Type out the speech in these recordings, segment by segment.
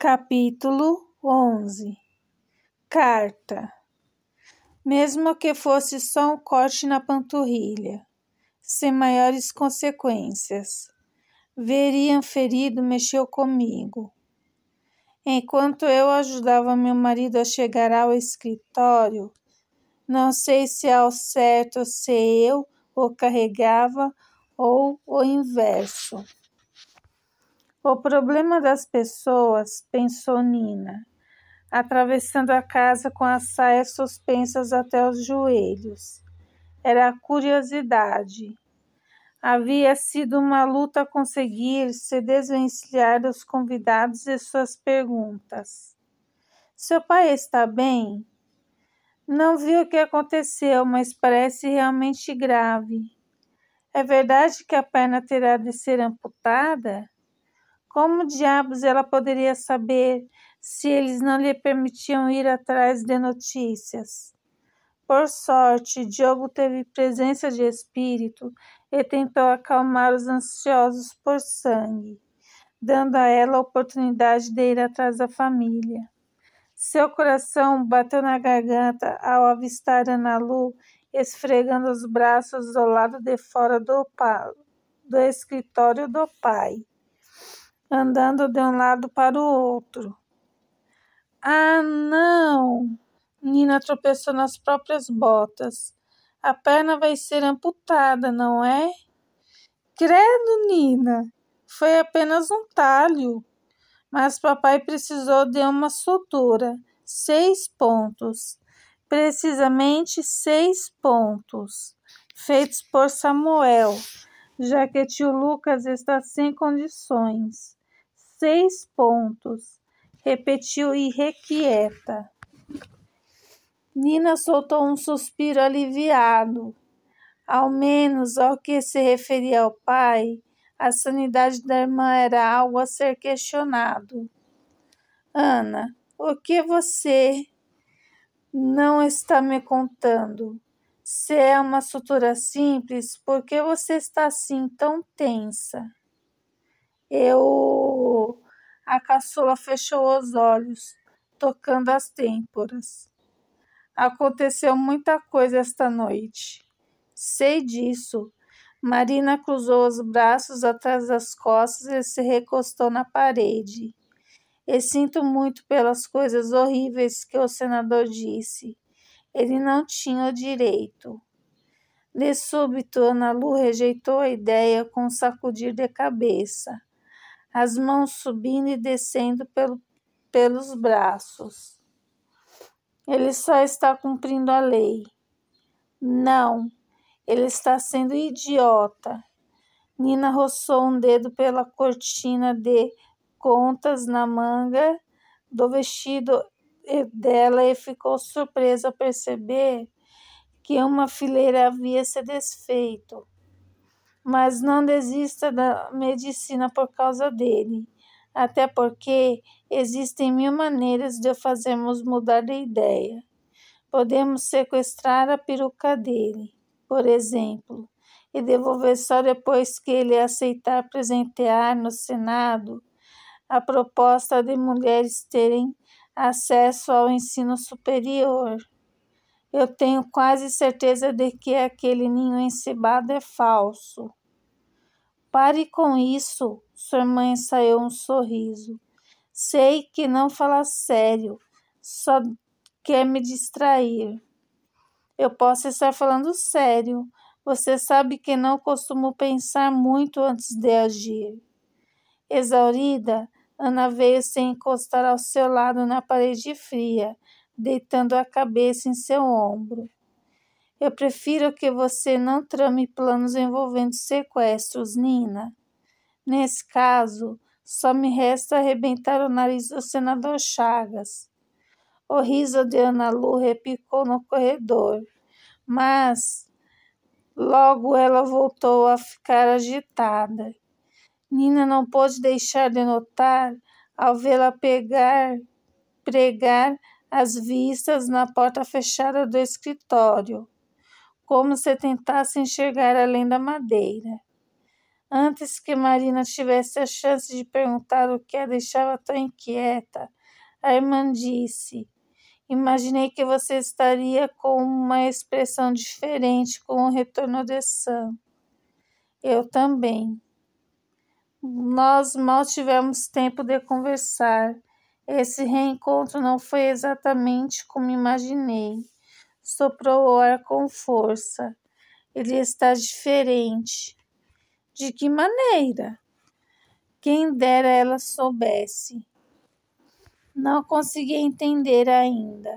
Capítulo 11. Carta. Mesmo que fosse só um corte na panturrilha, sem maiores consequências, veriam ferido mexeu comigo. Enquanto eu ajudava meu marido a chegar ao escritório, não sei se ao certo se eu o carregava ou o inverso. O problema das pessoas, pensou Nina, atravessando a casa com as saias suspensas até os joelhos, era a curiosidade. Havia sido uma luta conseguir se desvencilhar dos convidados e suas perguntas. Seu pai está bem? Não vi o que aconteceu, mas parece realmente grave. É verdade que a perna terá de ser amputada? Como diabos ela poderia saber se eles não lhe permitiam ir atrás de notícias? Por sorte, Diogo teve presença de espírito e tentou acalmar os ansiosos por sangue, dando a ela a oportunidade de ir atrás da família. Seu coração bateu na garganta ao avistar Ana Lu esfregando os braços do lado de fora do escritório do pai, andando de um lado para o outro. Ah, não! Nina tropeçou nas próprias botas. A perna vai ser amputada, não é? Credo, Nina! Foi apenas um talho. Mas papai precisou de uma sutura. 6 pontos. Precisamente 6 pontos. Feitos por Samuel, já que tio Lucas está sem condições. 6 pontos, repetiu irrequieta. Nina soltou um suspiro aliviado. Ao menos ao que se referia ao pai, a sanidade da irmã era algo a ser questionado. Ana, o que você não está me contando? Se é uma sutura simples, por que você está assim tão tensa? A caçula fechou os olhos, tocando as têmporas. Aconteceu muita coisa esta noite. Sei disso. Marina cruzou os braços atrás das costas e se recostou na parede. E sinto muito pelas coisas horríveis que o senador disse. Ele não tinha o direito. De súbito, Ana Lu rejeitou a ideia com um sacudir de cabeça, as mãos subindo e descendo pelos braços. Ele só está cumprindo a lei. Não, ele está sendo idiota. Nina roçou um dedo pela cortina de contas na manga do vestido dela e ficou surpresa ao perceber que uma fileira havia se desfeito. Mas não desista da medicina por causa dele, até porque existem 1000 maneiras de o fazermos mudar de ideia. Podemos sequestrar a peruca dele, por exemplo, e devolver só depois que ele aceitar presentear no Senado a proposta de mulheres terem acesso ao ensino superior. Eu tenho quase certeza de que aquele ninho encebado é falso. Pare com isso, sua mãe ensaiou um sorriso. Sei que não fala sério, só quer me distrair. Eu posso estar falando sério. Você sabe que não costumo pensar muito antes de agir. Exaurida, Ana veio se encostar ao seu lado na parede fria, deitando a cabeça em seu ombro. Eu prefiro que você não trame planos envolvendo sequestros, Nina. Nesse caso, só me resta arrebentar o nariz do senador Chagas. O riso de Ana Lu repicou no corredor, mas logo ela voltou a ficar agitada. Nina não pôde deixar de notar, ao vê-la pregar as vistas na porta fechada do escritório, como se tentasse enxergar além da madeira. Antes que Marina tivesse a chance de perguntar o que a deixava tão inquieta, a irmã disse: imaginei que você estaria com uma expressão diferente com o retorno de Sam. Eu também. Nós mal tivemos tempo de conversar. Esse reencontro não foi exatamente como imaginei. Soprou o ar com força. Ele está diferente. De que maneira? Quem dera ela soubesse. Não conseguia entender ainda.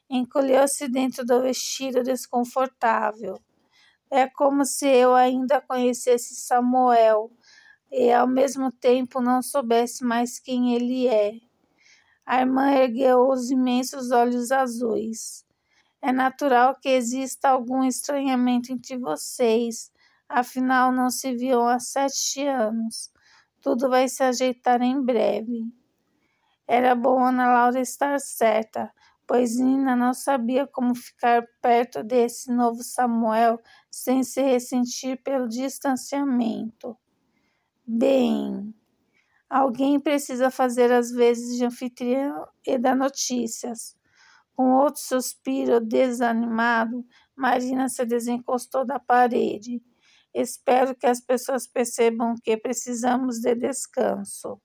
Encolheu-se dentro do vestido desconfortável. É como se eu ainda conhecesse Samuel e ao mesmo tempo não soubesse mais quem ele é. A irmã ergueu os imensos olhos azuis. É natural que exista algum estranhamento entre vocês, afinal não se viam há 7 anos. Tudo vai se ajeitar em breve. Era bom Ana Laura estar certa, pois Nina não sabia como ficar perto desse novo Samuel sem se ressentir pelo distanciamento. Bem, alguém precisa fazer as vezes de anfitriã e dar notícias. Com outro suspiro desanimado, Marina se desencostou da parede. Espero que as pessoas percebam que precisamos de descanso.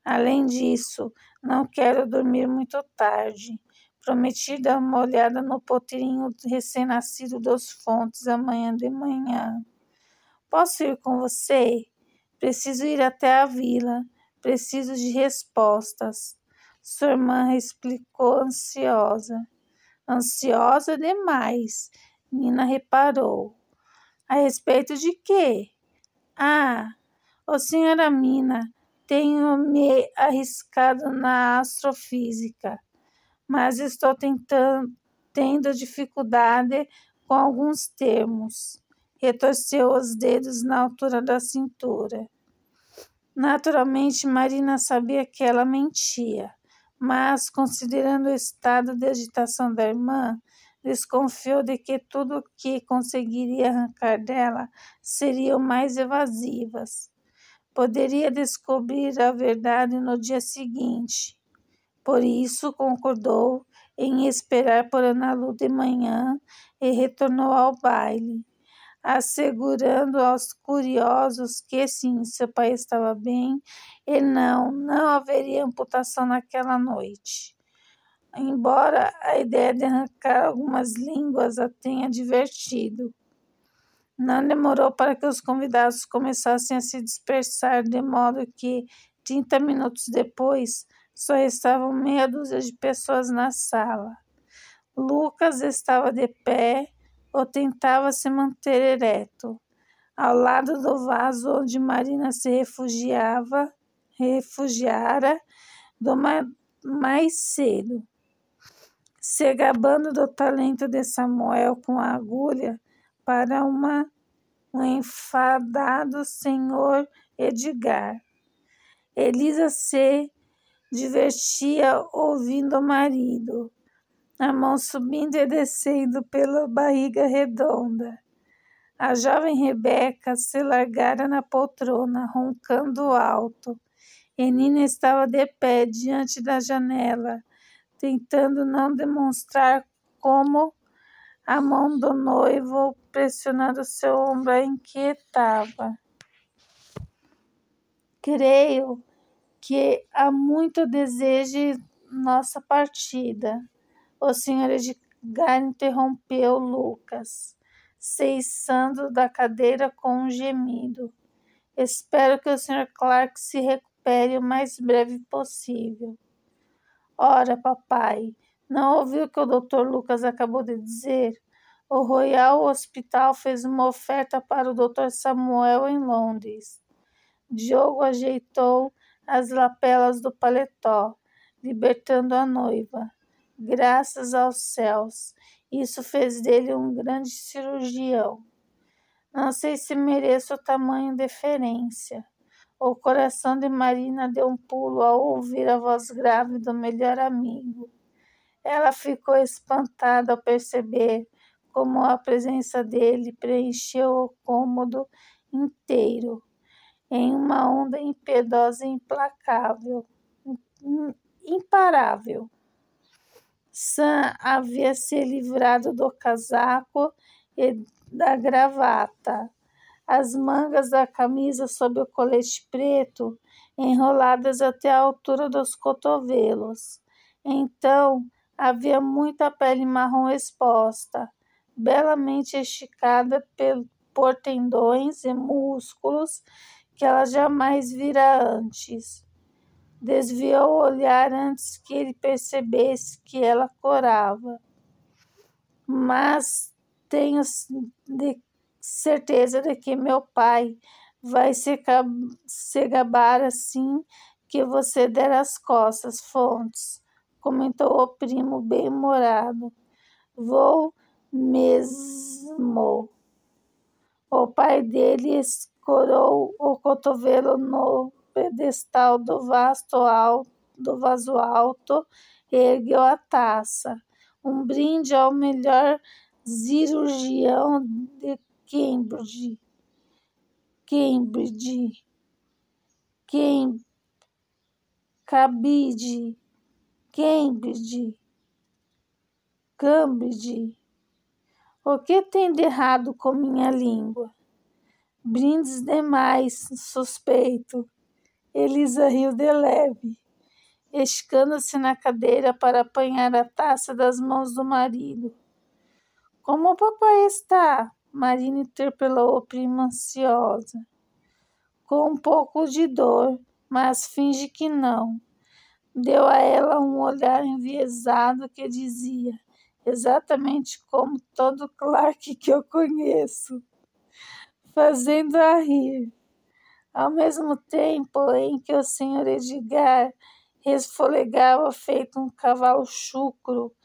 Além disso, não quero dormir muito tarde. Prometi dar uma olhada no potrinho recém-nascido dos Fontes amanhã de manhã. Posso ir com você? Preciso ir até a vila. Preciso de respostas. Sua irmã explicou ansiosa. Ansiosa demais, Nina reparou. A respeito de quê? Ah, senhora Mina, tenho me arriscado na astrofísica, mas estou tendo dificuldade com alguns termos. Retorceu os dedos na altura da cintura. Naturalmente, Marina sabia que ela mentia, mas, considerando o estado de agitação da irmã, desconfiou de que tudo o que conseguiria arrancar dela seriam mais evasivas. Poderia descobrir a verdade no dia seguinte. Por isso, concordou em esperar por Ana Lu de manhã e retornou ao baile, assegurando aos curiosos que sim, seu pai estava bem e não haveria amputação naquela noite. Embora a ideia de arrancar algumas línguas a tenha divertido. Não demorou para que os convidados começassem a se dispersar, de modo que, 30 minutos depois, só estavam meia dúzia de pessoas na sala. Lucas estava de pé ou tentava se manter ereto, ao lado do vaso onde Marina se refugiara mais cedo, se gabando do talento de Samuel com a agulha para um enfadado senhor Edgar. Elisa se divertia ouvindo o marido, a mão subindo e descendo pela barriga redonda. A jovem Rebeca se largara na poltrona, roncando alto, e Nina estava de pé diante da janela, tentando não demonstrar como a mão do noivo pressionando seu ombro a inquietava. Creio que há muito desejo nossa partida. O senhor Edgar interrompeu Lucas, cessando da cadeira com um gemido. Espero que o Sr. Clark se recupere o mais breve possível. Ora, papai, não ouviu o que o Dr. Lucas acabou de dizer? O Royal Hospital fez uma oferta para o Dr. Samuel em Londres. Diogo ajeitou as lapelas do paletó, libertando a noiva. Graças aos céus, isso fez dele um grande cirurgião. Não sei se mereço tamanho deferência. O coração de Marina deu um pulo ao ouvir a voz grave do melhor amigo. Ela ficou espantada ao perceber como a presença dele preencheu o cômodo inteiro. em uma onda impiedosa e imparável. Sam havia se livrado do casaco e da gravata, as mangas da camisa sob o colete preto enroladas até a altura dos cotovelos. Então, havia muita pele marrom exposta, belamente esticada por tendões e músculos que ela jamais vira antes. Desviou o olhar antes que ele percebesse que ela corava. Mas tenho certeza de que meu pai vai se gabar assim que você der as costas, Fontes, comentou o primo bem-humorado. Vou mesmo. O pai dele escorou o cotovelo no pedestal do vaso alto e ergueu a taça. Um brinde ao melhor cirurgião de Cambridge. O que tem de errado com minha língua? Brindes demais, suspeito. Elisa riu de leve, esticando-se na cadeira para apanhar a taça das mãos do marido. Como o papai está? Marina interpelou a prima ansiosa. Com um pouco de dor, mas finge que não. Deu a ela um olhar enviesado que dizia, exatamente como todo Clark que eu conheço, fazendo-a rir. Ao mesmo tempo em que o Sr. Edgar resfolegava feito um cavalo chucro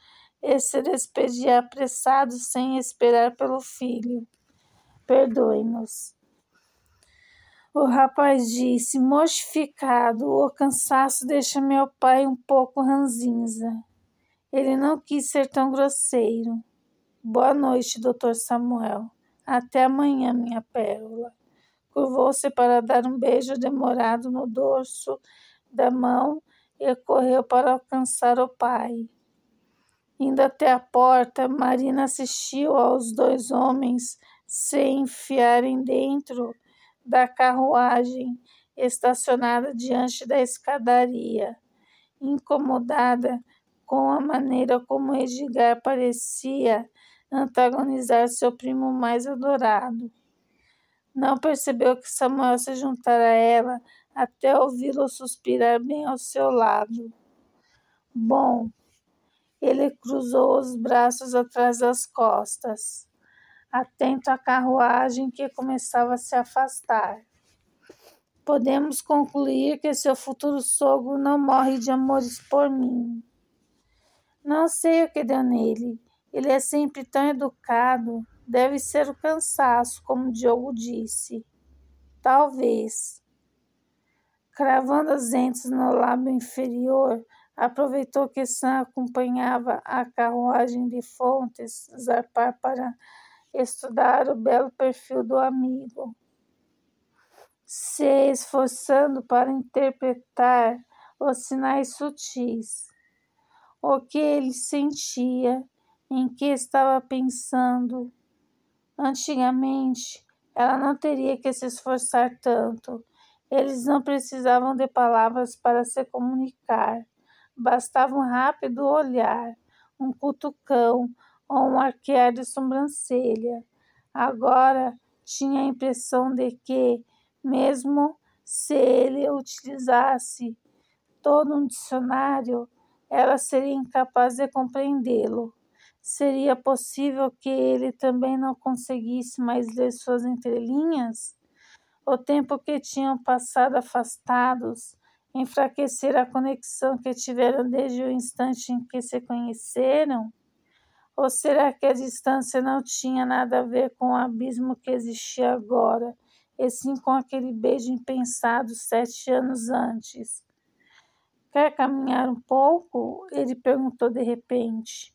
e se despedia apressado sem esperar pelo filho. Perdoe-nos. O rapaz disse, mortificado, o cansaço deixa meu pai um pouco ranzinza. Ele não quis ser tão grosseiro. Boa noite, Dr. Samuel. Até amanhã, minha pérola. Curvou-se para dar um beijo demorado no dorso da mão e correu para alcançar o pai. Indo até a porta, Marina assistiu aos dois homens se enfiarem dentro da carruagem estacionada diante da escadaria, incomodada com a maneira como Edgar parecia antagonizar seu primo mais adorado. Não percebeu que Samuel se juntara a ela até ouvi-lo suspirar bem ao seu lado. Bom, ele cruzou os braços atrás das costas, atento à carruagem que começava a se afastar. Podemos concluir que seu futuro sogro não morre de amores por mim. Não sei o que deu nele. Ele é sempre tão educado. Deve ser o cansaço, como Diogo disse. Talvez. Cravando os dentes no lábio inferior, aproveitou que Sam acompanhava a carruagem de Fontes zarpar para estudar o belo perfil do amigo, se esforçando para interpretar os sinais sutis, o que ele sentia, em que estava pensando. Antigamente, ela não teria que se esforçar tanto. Eles não precisavam de palavras para se comunicar. Bastava um rápido olhar, um cutucão ou um arquear de sobrancelha. Agora tinha a impressão de que, mesmo se ele utilizasse todo um dicionário, ela seria incapaz de compreendê-lo. Seria possível que ele também não conseguisse mais ler suas entrelinhas? O tempo que tinham passado afastados enfraquecera a conexão que tiveram desde o instante em que se conheceram? Ou será que a distância não tinha nada a ver com o abismo que existia agora, e sim com aquele beijo impensado 7 anos antes? Quer caminhar um pouco? Ele perguntou de repente.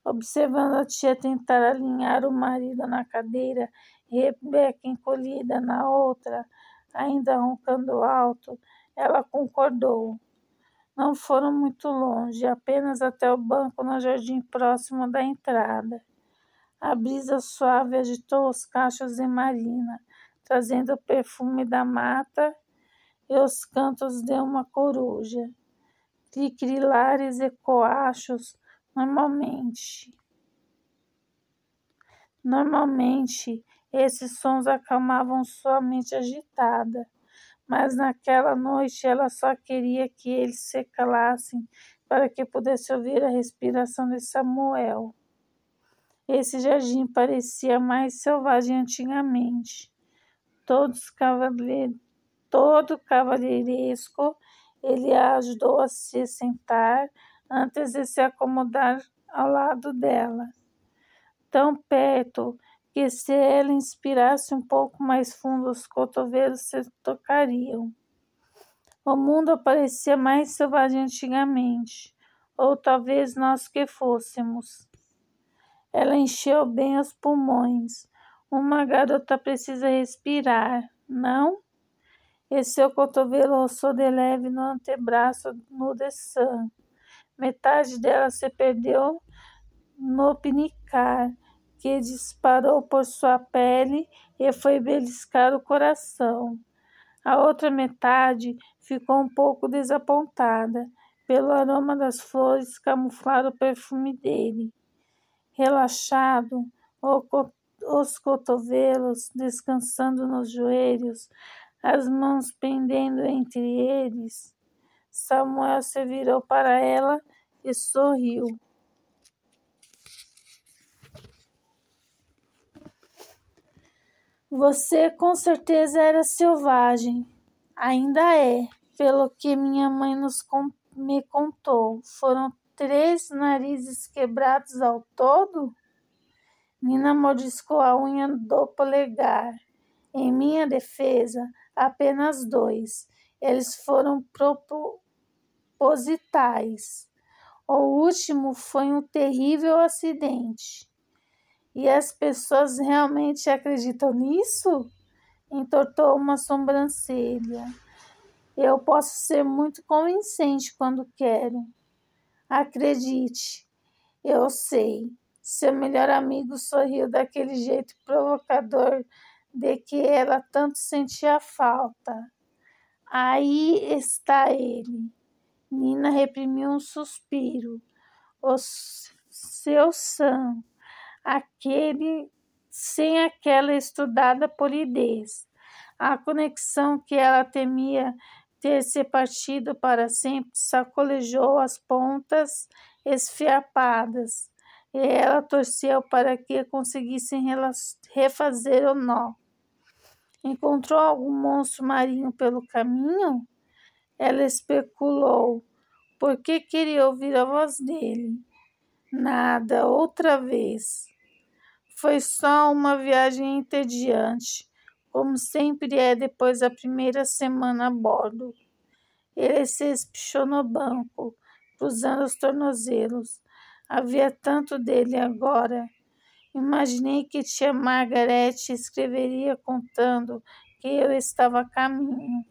Observando a tia tentar alinhar o marido na cadeira e Rebeca encolhida na outra, Ainda roncando alto, ela concordou. Não foram muito longe, apenas até o banco no jardim próximo da entrada. A brisa suave agitou os cachos de Marina, trazendo o perfume da mata e os cantos de uma coruja. Cricrilares e coachos Normalmente, esses sons acalmavam sua mente agitada, mas naquela noite ela só queria que eles se calassem para que pudesse ouvir a respiração de Samuel. Esse jardim parecia mais selvagem antigamente, todo cavalheiresco. Ele a ajudou a se sentar antes de se acomodar ao lado dela, tão perto que se ela inspirasse um pouco mais fundo, os cotovelos se tocariam. O mundo parecia mais selvagem antigamente, ou talvez nós que fôssemos. Ela encheu bem os pulmões. Uma garota precisa respirar, não? E seu cotovelo roçou de leve no antebraço nu de Sam. Metade dela se perdeu no pinicar, que disparou por sua pele e foi beliscar o coração. A outra metade ficou um pouco desapontada pelo aroma das flores camuflar o perfume dele. Relaxado, os cotovelos descansando nos joelhos, as mãos pendendo entre eles, Samuel se virou para ela e sorriu. Você com certeza era selvagem. Ainda é, pelo que minha mãe me contou. Foram 3 narizes quebrados ao todo? Nina mordiscou a unha do polegar. Em minha defesa, apenas 2. Eles foram propositais. O último foi um terrível acidente. E as pessoas realmente acreditam nisso? Entortou uma sobrancelha. Eu posso ser muito convincente quando quero. Acredite, eu sei. Seu melhor amigo sorriu daquele jeito provocador de que ela tanto sentia falta. Aí está ele. Nina reprimiu um suspiro. O seu Sam, aquele sem aquela estudada polidez. A conexão que ela temia ter se partido para sempre sacolejou as pontas esfiapadas, e ela torceu para que conseguissem refazer o nó. Encontrou algum monstro marinho pelo caminho? Ela especulou, porque queria ouvir a voz dele. Nada, outra vez. Foi só uma viagem entediante, como sempre é depois da primeira semana a bordo. Ele se espichou no banco, cruzando os tornozelos. Havia tanto dele agora. Imaginei que tia Margaret escreveria contando que eu estava a caminho.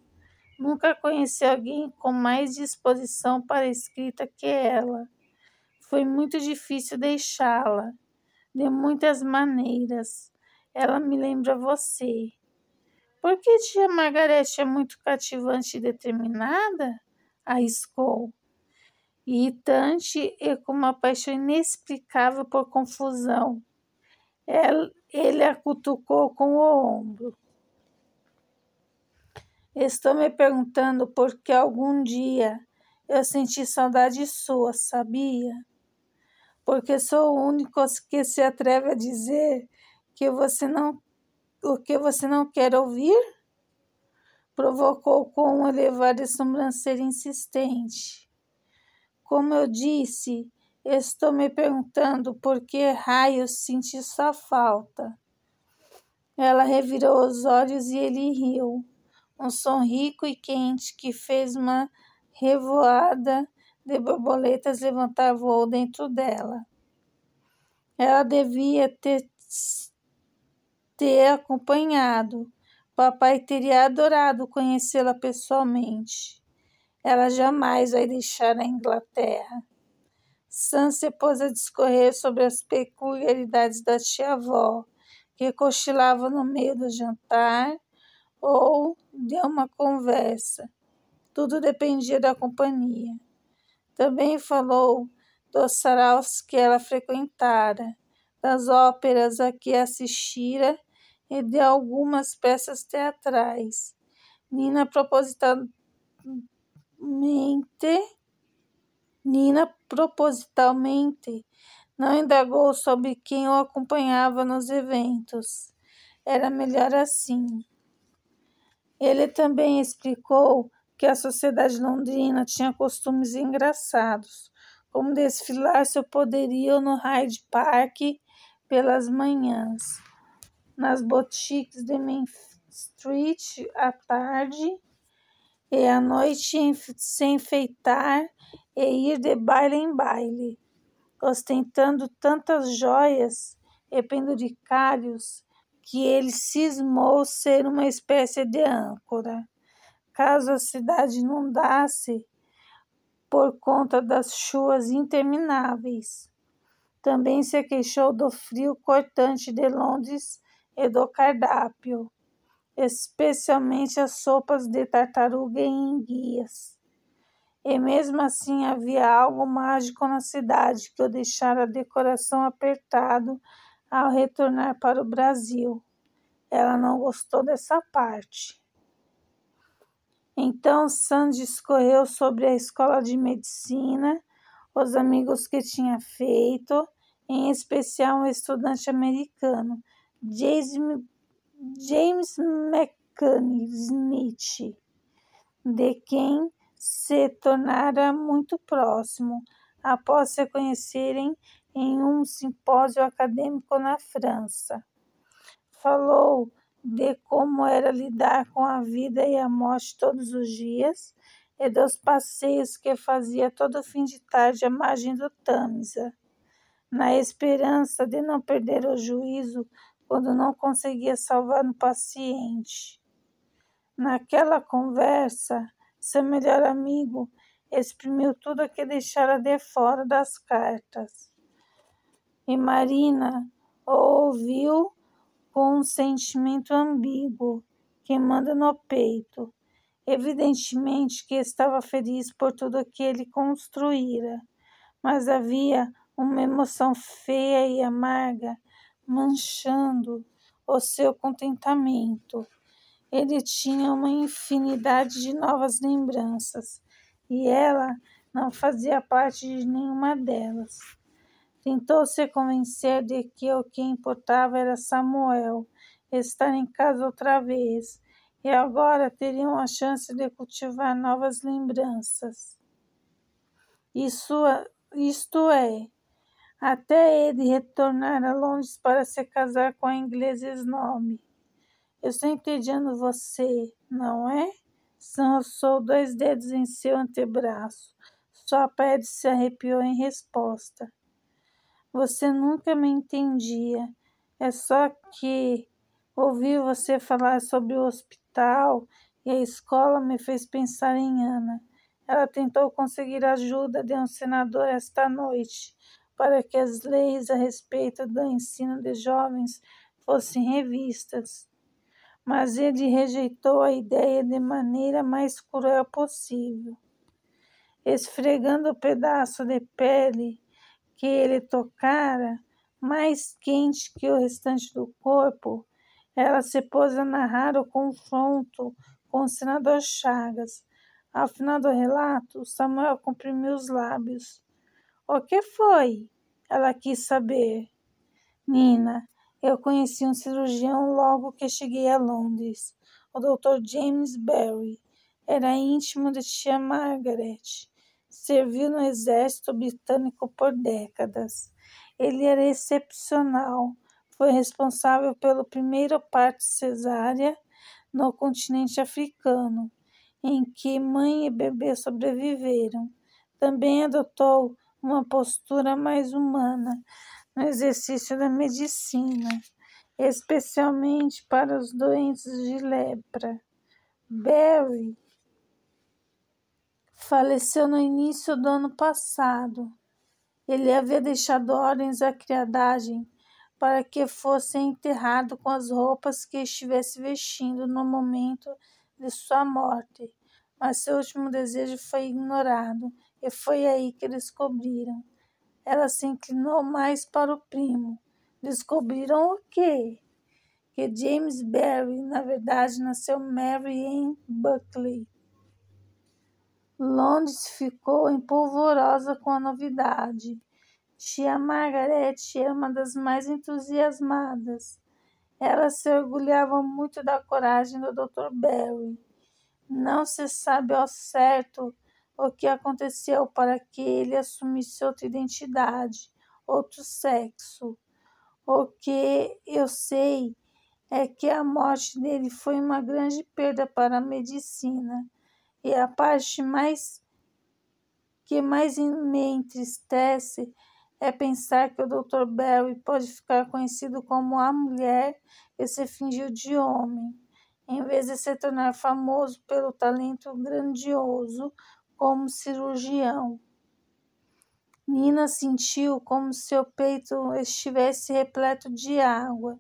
Nunca conheci alguém com mais disposição para a escrita que ela. Foi muito difícil deixá-la. De muitas maneiras. Ela me lembra você. Por que tia Margarete é muito cativante e determinada? Arriscou. Irritante e com uma paixão inexplicável por confusão. Ele a cutucou com o ombro. Estou me perguntando por que algum dia eu senti saudade sua, sabia? Porque sou o único que se atreve a dizer o que você não quer ouvir? Provocou com um elevar de sobrancelha insistente. Como eu disse, estou me perguntando por que raios senti sua falta. Ela revirou os olhos e ele riu. Um som rico e quente que fez uma revoada de borboletas levantar voo dentro dela. Ela devia ter acompanhado, Papai teria adorado conhecê-la pessoalmente. Ela jamais vai deixar a Inglaterra. Sam se pôs a discorrer sobre as peculiaridades da tia-avó, que cochilava no meio do jantar ou de uma conversa. Tudo dependia da companhia. Também falou dos saraus que ela frequentara, das óperas a que assistira e de algumas peças teatrais. Nina propositalmente não indagou sobre quem o acompanhava nos eventos. Era melhor assim. Ele também explicou que a sociedade londrina tinha costumes engraçados, como desfilar seu poderio no Hyde Park pelas manhãs, nas boutiques de Main Street à tarde e à noite se enfeitar e ir de baile em baile, ostentando tantas joias e penduricários que ele cismou ser uma espécie de âncora, caso a cidade inundasse por conta das chuvas intermináveis. Também se queixou do frio cortante de Londres e do cardápio, especialmente as sopas de tartaruga e enguias. E mesmo assim havia algo mágico na cidade que o deixara de coração apertado ao retornar para o Brasil. Ela não gostou dessa parte. Então Sam discorreu sobre a escola de medicina, os amigos que tinha feito, em especial um estudante americano, James McCann Smith, de quem se tornara muito próximo após se conhecerem em um simpósio acadêmico na França. Falou de como era lidar com a vida e a morte todos os dias e dos passeios que fazia todo fim de tarde à margem do Tâmisa, na esperança de não perder o juízo quando não conseguia salvar um paciente. Naquela conversa, seu melhor amigo exprimiu tudo o que deixara de fora das cartas. E Marina o ouviu com um sentimento ambíguo, queimando no peito. Evidentemente que estava feliz por tudo que ele construíra, mas havia uma emoção feia e amarga manchando o seu contentamento. Ele tinha uma infinidade de novas lembranças e ela não fazia parte de nenhuma delas. Tentou se convencer de que o que importava era Samuel estar em casa outra vez e agora teriam a chance de cultivar novas lembranças. Isto é, até ele retornar a Londres para se casar com a inglesa Snob. Eu estou entediando você, não é? Sam roçou 2 dedos em seu antebraço. Sua pele se arrepiou em resposta. Você nunca me entendia. É só que ouvir você falar sobre o hospital e a escola me fez pensar em Ana. Ela tentou conseguir a ajuda de um senador esta noite para que as leis a respeito do ensino de jovens fossem revistas. Mas ele rejeitou a ideia de maneira mais cruel possível. Esfregando o pedaço de pele que ele tocara, mais quente que o restante do corpo, ela se pôs a narrar o confronto com o senador Chagas. Ao final do relato, Samuel comprimiu os lábios. O que foi? Ela quis saber. Nina, eu conheci um cirurgião logo que cheguei a Londres, o Dr. James Barry. Era íntimo de tia Margaret. Serviu no exército britânico por décadas. Ele era excepcional. Foi responsável pelo primeiro parto cesárea no continente africano, em que mãe e bebê sobreviveram. Também adotou uma postura mais humana no exercício da medicina especialmente para os doentes de lepra. Barry faleceu no início do ano passado. Ele havia deixado ordens à criadagem para que fosse enterrado com as roupas que estivesse vestindo no momento de sua morte, mas seu último desejo foi ignorado, e foi aí que descobriram. Ela se inclinou mais para o primo. Descobriram o quê? Que James Barry, na verdade, nasceu Mary Ann Buckley. Londres ficou empolvorosa com a novidade. Tia Margaret era uma das mais entusiasmadas. Ela se orgulhava muito da coragem do Dr. Barry. Não se sabe ao certo o que aconteceu para que ele assumisse outra identidade, outro sexo. O que eu sei é que a morte dele foi uma grande perda para a medicina. E a parte que mais me entristece é pensar que o Dr. Barry pode ficar conhecido como a mulher que se fingiu de homem, em vez de se tornar famoso pelo talento grandioso como cirurgião. Nina sentiu como seu peito estivesse repleto de água.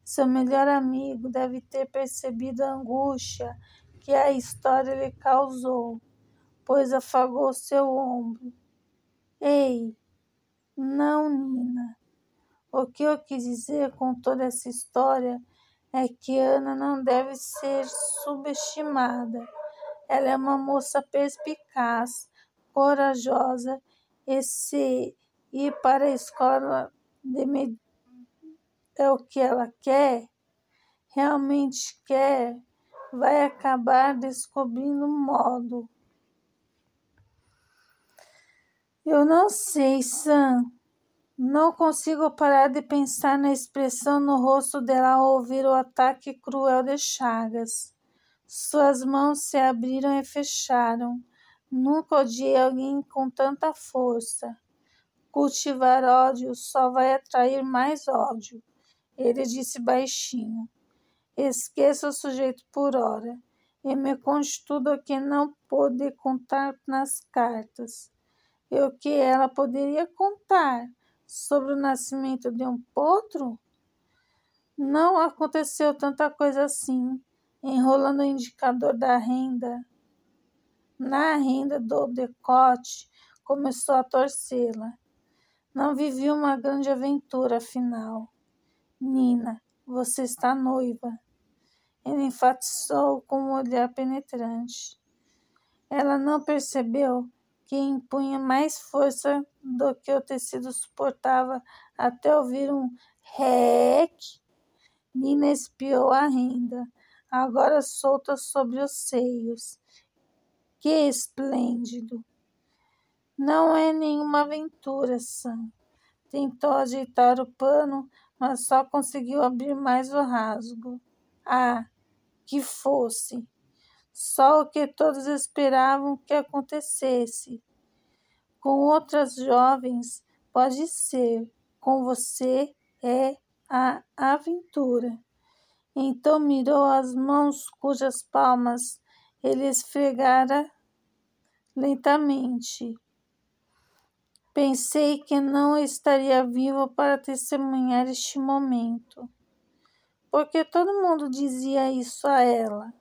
Seu melhor amigo deve ter percebido a angústia que a história lhe causou, pois afagou seu ombro. Ei, não, Nina. O que eu quis dizer com toda essa história é que Ana não deve ser subestimada. Ela é uma moça perspicaz, corajosa, e se ir para a escola é o que ela quer, realmente quer, vai acabar descobrindo um modo. Eu não sei, Sam. Não consigo parar de pensar na expressão no rosto dela ao ouvir o ataque cruel de Chagas. Suas mãos se abriram e fecharam. Nunca odiei alguém com tanta força. Cultivar ódio só vai atrair mais ódio, ele disse baixinho. Esqueça o sujeito por hora, e me conte tudo o que não pude contar nas cartas. E o que ela poderia contar sobre o nascimento de um potro? Não aconteceu tanta coisa assim. Enrolando o indicador da renda na renda do decote, começou a torcê-la. Não vivi uma grande aventura, afinal. Nina, você está noiva. Ele enfatizou com um olhar penetrante. Ela não percebeu que impunha mais força do que o tecido suportava até ouvir um rec. Nina espiou a renda, agora solta sobre os seios. Que esplêndido! Não é nenhuma aventura, Sam. Tentou ajeitar o pano, mas só conseguiu abrir mais o rasgo. Ah, que fosse! Só o que todos esperavam que acontecesse. Com outras jovens, pode ser. Com você é a aventura. Então mirou as mãos cujas palmas ele esfregara lentamente. Pensei que não estaria vivo para testemunhar este momento. Porque todo mundo dizia isso a ela.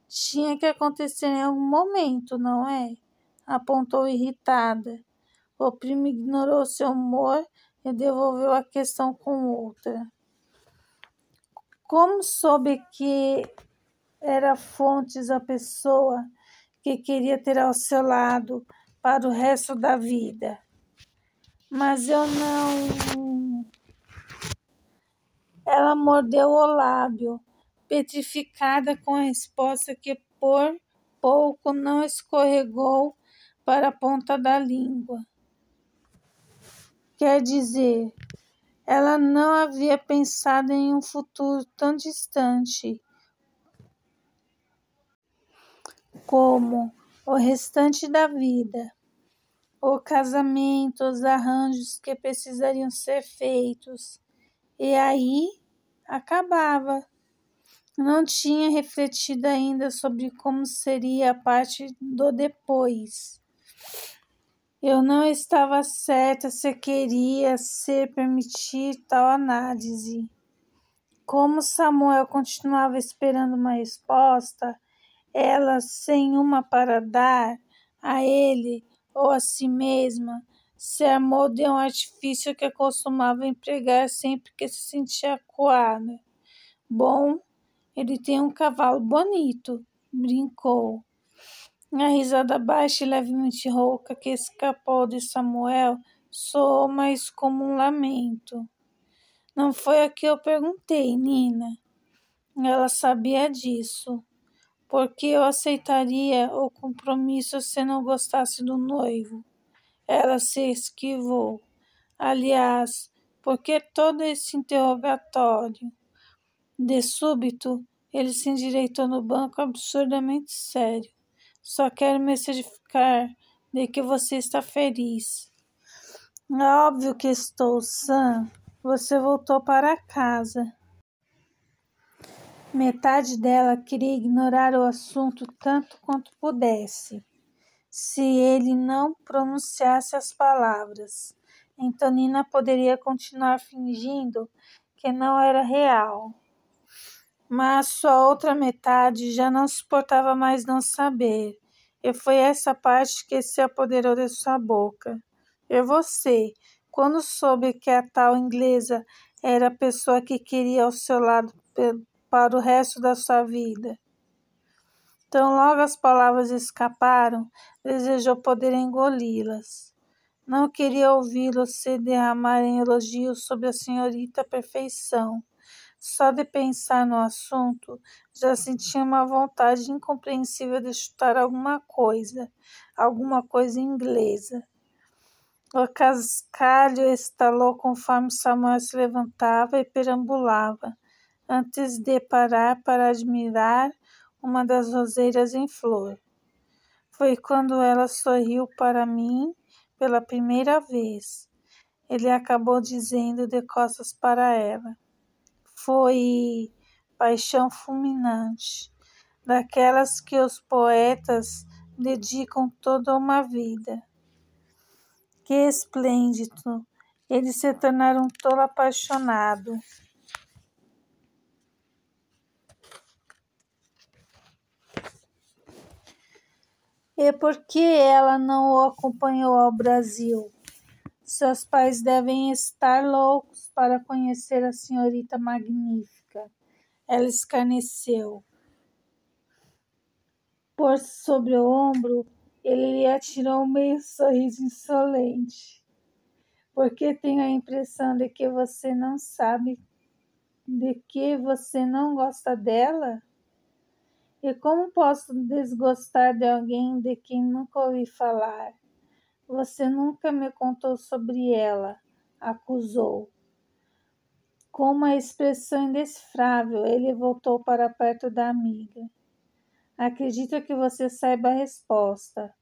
Tinha que acontecer em algum momento, não é? Apontou irritada. O primo ignorou seu humor e devolveu a questão com outra. Como soube que era Fontes a pessoa que queria ter ao seu lado para o resto da vida? Mas eu não... Ela mordeu o lábio, petrificada com a resposta que por pouco não escorregou para a ponta da língua. Quer dizer, ela não havia pensado em um futuro tão distante como o restante da vida, o casamento, os arranjos que precisariam ser feitos. E aí, acabava. Não tinha refletido ainda sobre como seria a parte do depois. Eu não estava certa se queria ser permitir tal análise. Como Samuel continuava esperando uma resposta, ela, sem uma para dar a ele ou a si mesma, se armou de um artifício que costumava empregar sempre que se sentia acuada. Bom, ele tem um cavalo bonito, brincou. A risada baixa e levemente rouca que escapou de Samuel soou mais como um lamento. Não foi o que eu perguntei, Nina. Ela sabia disso. Porque eu aceitaria o compromisso se não gostasse do noivo. Ela se esquivou. Aliás, por que todo esse interrogatório? De súbito, ele se endireitou no banco absurdamente sério. Só quero me certificar de que você está feliz. É óbvio que estou, Sam. Você voltou para casa. Metade dela queria ignorar o assunto tanto quanto pudesse, se ele não pronunciasse as palavras. Então Nina poderia continuar fingindo que não era real. Mas sua outra metade já não suportava mais não saber, e foi essa parte que se apoderou de sua boca. E você, quando soube que a tal inglesa era a pessoa que queria ao seu lado para o resto da sua vida? Tão logo as palavras escaparam, desejou poder engoli-las. Não queria ouvi-lo se derramar em elogios sobre a senhorita Perfeição. Só de pensar no assunto, já sentia uma vontade incompreensível de chutar alguma coisa inglesa. O cascalho estalou conforme Samuel se levantava e perambulava, antes de parar para admirar uma das roseiras em flor. Foi quando ela sorriu para mim pela primeira vez. Ele acabou dizendo de costas para ela. Foi paixão fulminante, daquelas que os poetas dedicam toda uma vida. Que esplêndido! Eles se tornaram tolo apaixonado. E por que ela não o acompanhou ao Brasil? Seus pais devem estar loucos para conhecer a senhorita magnífica. Ela escarneceu. Por sobre o ombro, ele lhe atirou um meio sorriso insolente. Porque tenho a impressão de que você não sabe, de que você não gosta dela? E como posso desgostar de alguém de quem nunca ouvi falar? Você nunca me contou sobre ela, acusou. Com uma expressão indecifrável, ele voltou para perto da amiga. Acredito que você saiba a resposta.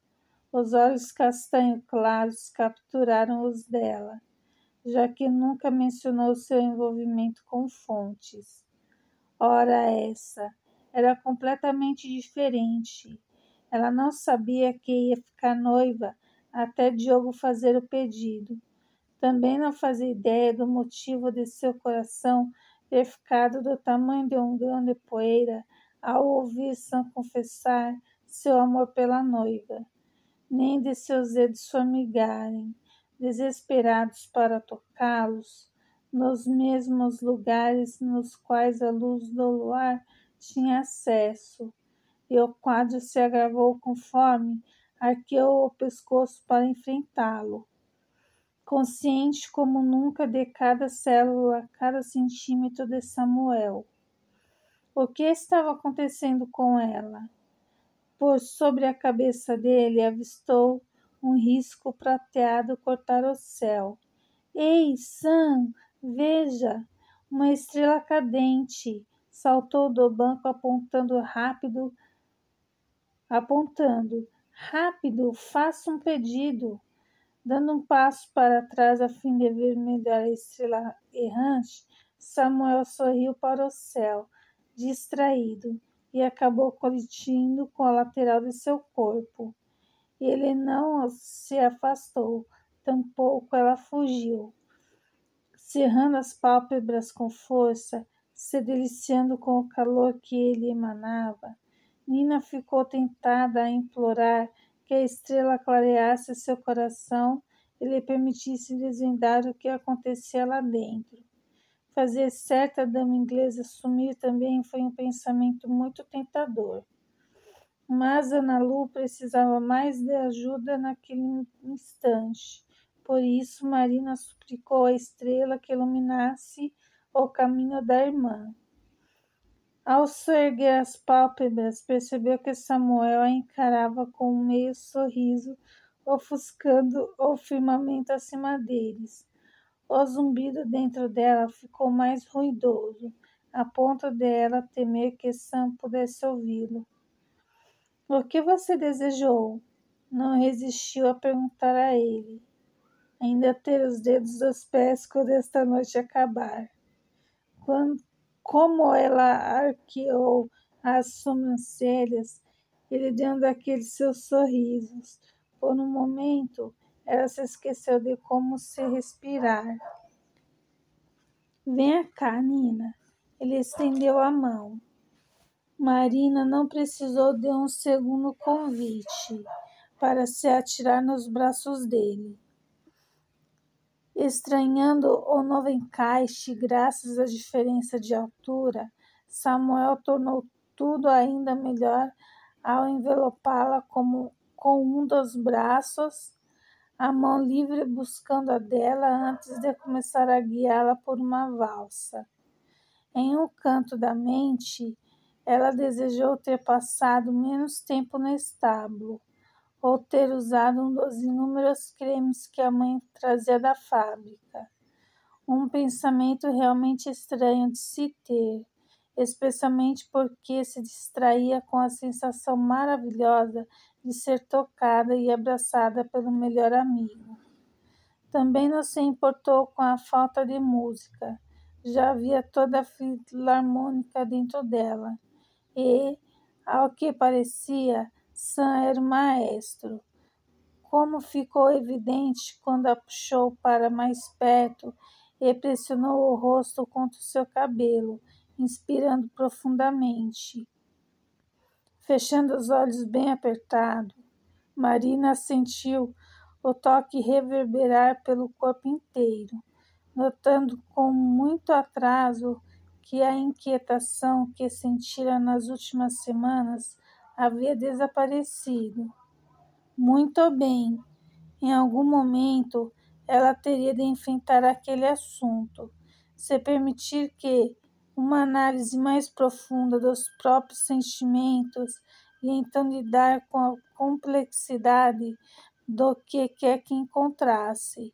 Os olhos castanho claros capturaram os dela, já que nunca mencionou seu envolvimento com Fontes. Ora essa, era completamente diferente. Ela não sabia que ia ficar noiva até Diogo fazer o pedido. Também não fazia ideia do motivo de seu coração ter ficado do tamanho de um grão de poeira ao ouvir Sam confessar seu amor pela noiva, nem de seus dedos formigarem, desesperados para tocá-los, nos mesmos lugares nos quais a luz do luar tinha acesso, e o quadro se agravou conforme arqueou o pescoço para enfrentá-lo, consciente como nunca de cada célula, cada centímetro de Samuel. O que estava acontecendo com ela? Por sobre a cabeça dele avistou um risco prateado cortar o céu. Ei, Sam, veja! Uma estrela cadente saltou do banco apontando. Rápido, faça um pedido. Dando um passo para trás a fim de ver melhor a estrela errante, Samuel sorriu para o céu, distraído, e acabou colidindo com a lateral de seu corpo. Ele não se afastou, tampouco ela fugiu. Cerrando as pálpebras com força, se deliciando com o calor que ele emanava, Nina ficou tentada a implorar que a estrela clareasse seu coração e lhe permitisse desvendar o que acontecia lá dentro. Fazer certa dama inglesa sumir também foi um pensamento muito tentador. Mas Ana Lu precisava mais de ajuda naquele instante. Por isso, Marina suplicou à estrela que iluminasse o caminho da irmã. Ao erguer as pálpebras, percebeu que Samuel a encarava com um meio sorriso, ofuscando o firmamento acima deles. O zumbido dentro dela ficou mais ruidoso, a ponto de ela temer que Sam pudesse ouvi-lo. O que você desejou? Não resistiu a perguntar a ele. Ainda ter os dedos dos pés quando esta noite acabar. Como ela arqueou as sobrancelhas, ele dando aqueles seus sorrisos. Por um momento, ela se esqueceu de como se respirar. Venha cá, Nina. Ele estendeu a mão. Marina não precisou de um segundo convite para se atirar nos braços dele. Estranhando o novo encaixe graças à diferença de altura, Samuel tornou tudo ainda melhor ao envelopá-la com um dos braços, a mão livre buscando a dela antes de começar a guiá-la por uma valsa. Em um canto da mente, ela desejou ter passado menos tempo no estábulo, ou ter usado um dos inúmeros cremes que a mãe trazia da fábrica. Um pensamento realmente estranho de se ter, especialmente porque se distraía com a sensação maravilhosa de ser tocada e abraçada pelo melhor amigo. Também não se importou com a falta de música. Já havia toda a filarmônica dentro dela. E, ao que parecia, Sam era o maestro. Como ficou evidente quando a puxou para mais perto e pressionou o rosto contra o seu cabelo, inspirando profundamente. Fechando os olhos bem apertados, Marina sentiu o toque reverberar pelo corpo inteiro, notando com muito atraso que a inquietação que sentira nas últimas semanas havia desaparecido. Muito bem, em algum momento ela teria de enfrentar aquele assunto, se permitir que uma análise mais profunda dos próprios sentimentos e então lidar com a complexidade do que quer que encontrasse.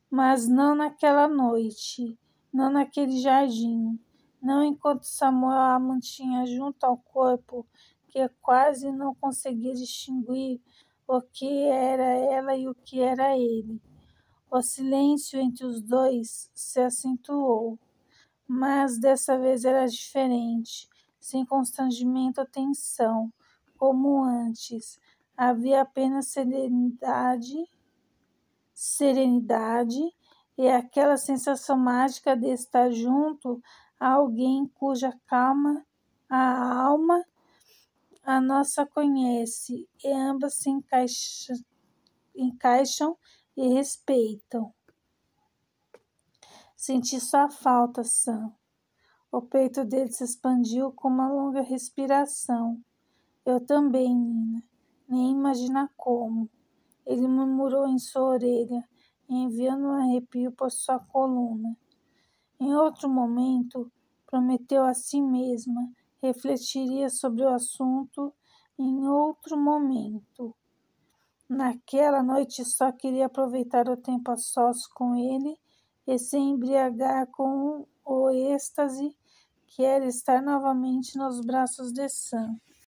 Mas não naquela noite, não naquele jardim, não enquanto Samuel a mantinha junto ao corpo, que quase não conseguia distinguir o que era ela e o que era ele. O silêncio entre os dois se acentuou, mas dessa vez era diferente, sem constrangimento ou tensão, como antes. Havia apenas serenidade e aquela sensação mágica de estar junto a alguém cuja calma a alma a nossa conhece e ambas se encaixam e respeitam. Senti sua falta, Sam. O peito dele se expandiu com uma longa respiração. Eu também, Nina. Nem imagina como. Ele murmurou em sua orelha, enviando um arrepio por sua coluna. Em outro momento, prometeu a si mesma, refletiria sobre o assunto em outro momento. Naquela noite só queria aproveitar o tempo a sós com ele e se embriagar com o êxtase que era estar novamente nos braços de Sam.